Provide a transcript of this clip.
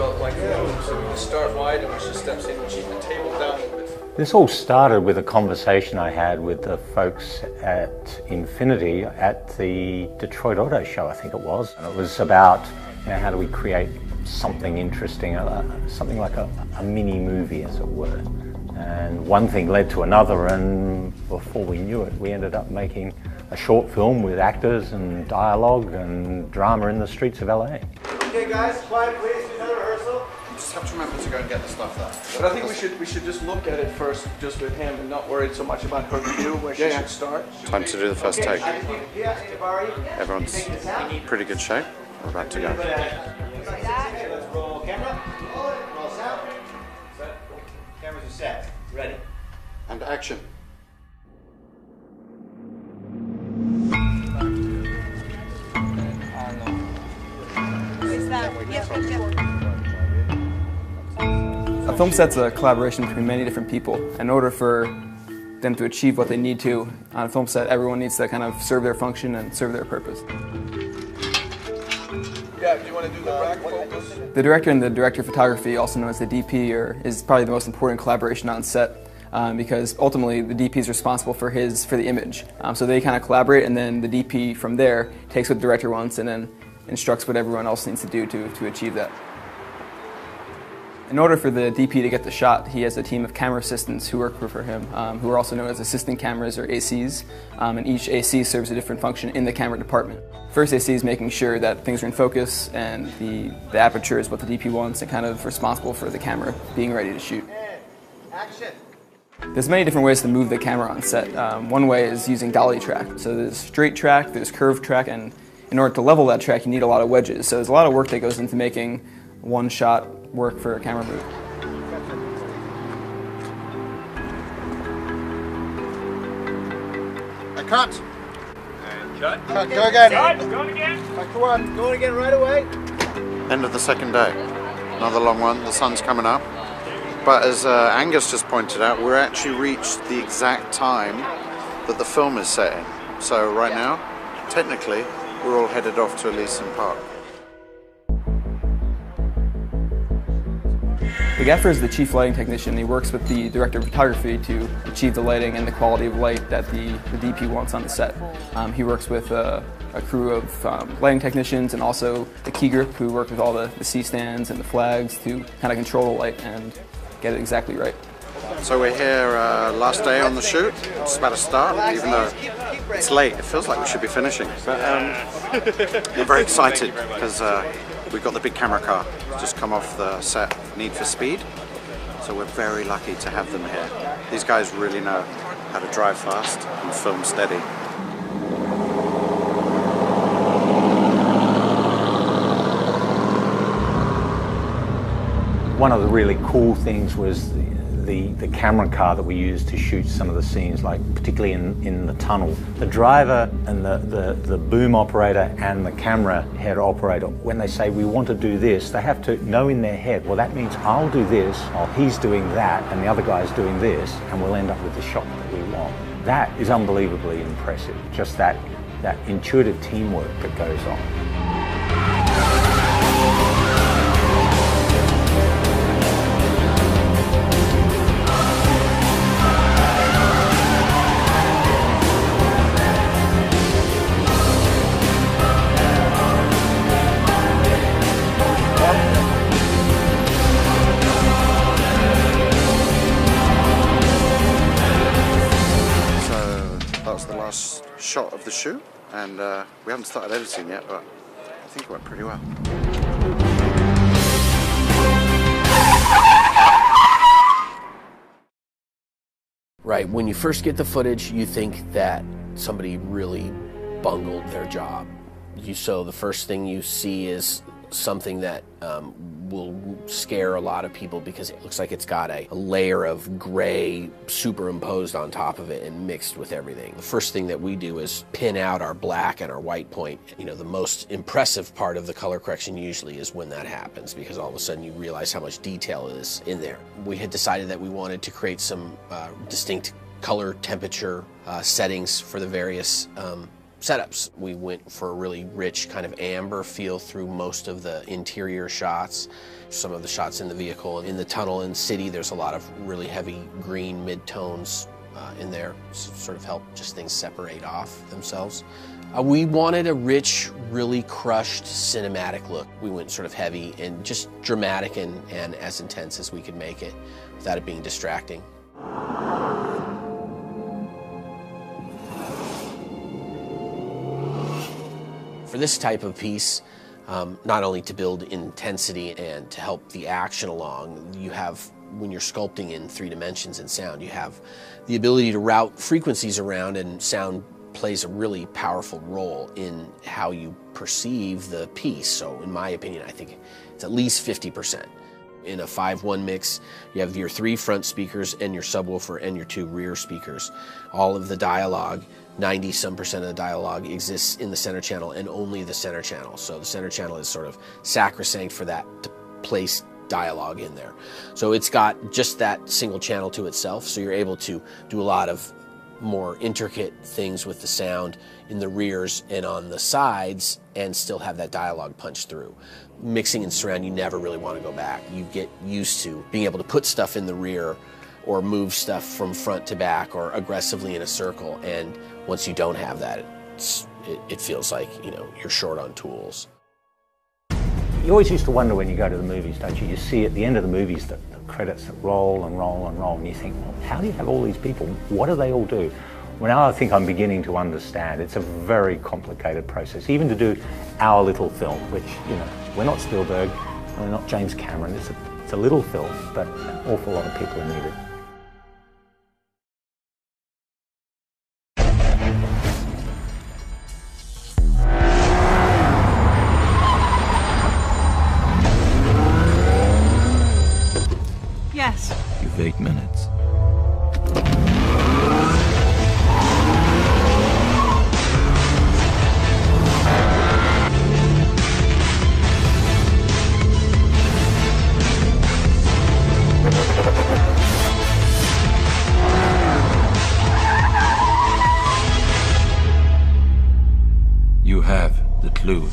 about like so we just start wide and we just steps in and keep the table down a little bit. This all started with a conversation I had with the folks at Infiniti at the Detroit Auto Show, I think it was. And it was about, you know, how do we create something interesting, something like a mini movie, as it were. And one thing led to another, and before we knew it, we ended up making a short film with actors and dialogue and drama in the streets of LA. Okay guys, quiet please, do another rehearsal. You just have to remember to go and get the stuff there. But I think we should just look at it first, just with him, and not worry so much about her view, where she should start. Time to do the first take. Everyone's Everyone's pretty good shape. We're about to go. Let's roll camera. Roll sound. Set. Cameras are set. Ready. And action. A film set's a collaboration between many different people. In order for them to achieve what they need to on a film set, everyone needs to kind of serve their function and serve their purpose. Yeah, do you want to do the rack focus? The director and the director of photography, also known as the DP, is probably the most important collaboration on set because ultimately the DP is responsible for the image. So they kind of collaborate, and then the DP from there takes what the director wants and then instructs what everyone else needs to do to achieve that. In order for the DP to get the shot, he has a team of camera assistants who work for him, who are also known as assistant cameras or ACs, and each AC serves a different function in the camera department. First AC is making sure that things are in focus and the aperture is what the DP wants, and kind of responsible for the camera being ready to shoot. Action. There's many different ways to move the camera on set. One way is using dolly track. So there's straight track, there's curved track, and in order to level that track you need a lot of wedges. So there's a lot of work that goes into making one shot work for a camera move. And cut. And cut. Cut. Go again. Cut. Going again. Back to one. Going again right away. End of the second day. Another long one. The sun's coming up. But as Angus just pointed out, we're actually reached the exact time that the film is set in. So right now, technically, we're all headed off to Elysian Park. The gaffer is the chief lighting technician. He works with the director of photography to achieve the lighting and the quality of light that the DP wants on the set. He works with a crew of lighting technicians and also the key grip who work with all the C-stands and the flags to kind of control the light and get it exactly right. So we're here last day on the shoot. It's about to start, even though it's late. It feels like we should be finishing. But we're very excited because we've got the big camera car just come off the set, Need for Speed. So we're very lucky to have them here. These guys really know how to drive fast and film steady. One of the really cool things was the camera car that we used to shoot some of the scenes, like particularly in the tunnel. The driver and the boom operator and the camera head operator, when they say we want to do this, they have to know in their head, well that means I'll do this while he's doing that and the other guy's doing this, and we'll end up with the shot that we want. That is unbelievably impressive, just that intuitive teamwork that goes on. Shot of the shoot, and we haven't started editing yet, but I think it went pretty well. Right, when you first get the footage, you think that somebody really bungled their job. So the first thing you see is something that will scare a lot of people because it looks like it's got a layer of gray superimposed on top of it and mixed with everything. The first thing that we do is pin out our black and our white point. You know, the most impressive part of the color correction usually is when that happens, because all of a sudden you realize how much detail is in there. We had decided that we wanted to create some distinct color temperature settings for the various setups. We went for a really rich kind of amber feel through most of the interior shots. Some of the shots in the vehicle, in the tunnel and city, there's a lot of really heavy green mid-tones in there, sort of help just things separate off themselves. We wanted a rich, really crushed cinematic look. We went sort of heavy and just dramatic and as intense as we could make it without it being distracting. For this type of piece, not only to build intensity and to help the action along, you have, when you're sculpting in 3 dimensions in sound, you have the ability to route frequencies around, and sound plays a really powerful role in how you perceive the piece. So in my opinion, I think it's at least 50%. In a 5-1 mix, you have your 3 front speakers and your subwoofer and your 2 rear speakers. All of the dialogue, 90-some% of the dialogue exists in the center channel, and only the center channel. So the center channel is sort of sacrosanct for that, to place dialogue in there. So it's got just that single channel to itself, so you're able to do a lot of more intricate things with the sound in the rears and on the sides and still have that dialogue punch through. Mixing in surround, you never really want to go back. You get used to being able to put stuff in the rear or move stuff from front to back or aggressively in a circle, and once you don't have that, it feels like, you know, you're short on tools. You always used to wonder when you go to the movies, don't you? You see at the end of the movies the credits that roll and roll and roll, and you think, well, how do you have all these people? What do they all do? Well, now I think I'm beginning to understand. It's a very complicated process, even to do our little film, which, you know, we're not Spielberg, and we're not James Cameron. It's a little film, but an awful lot of people are needed. Yes. You've 8 minutes. You have the clue.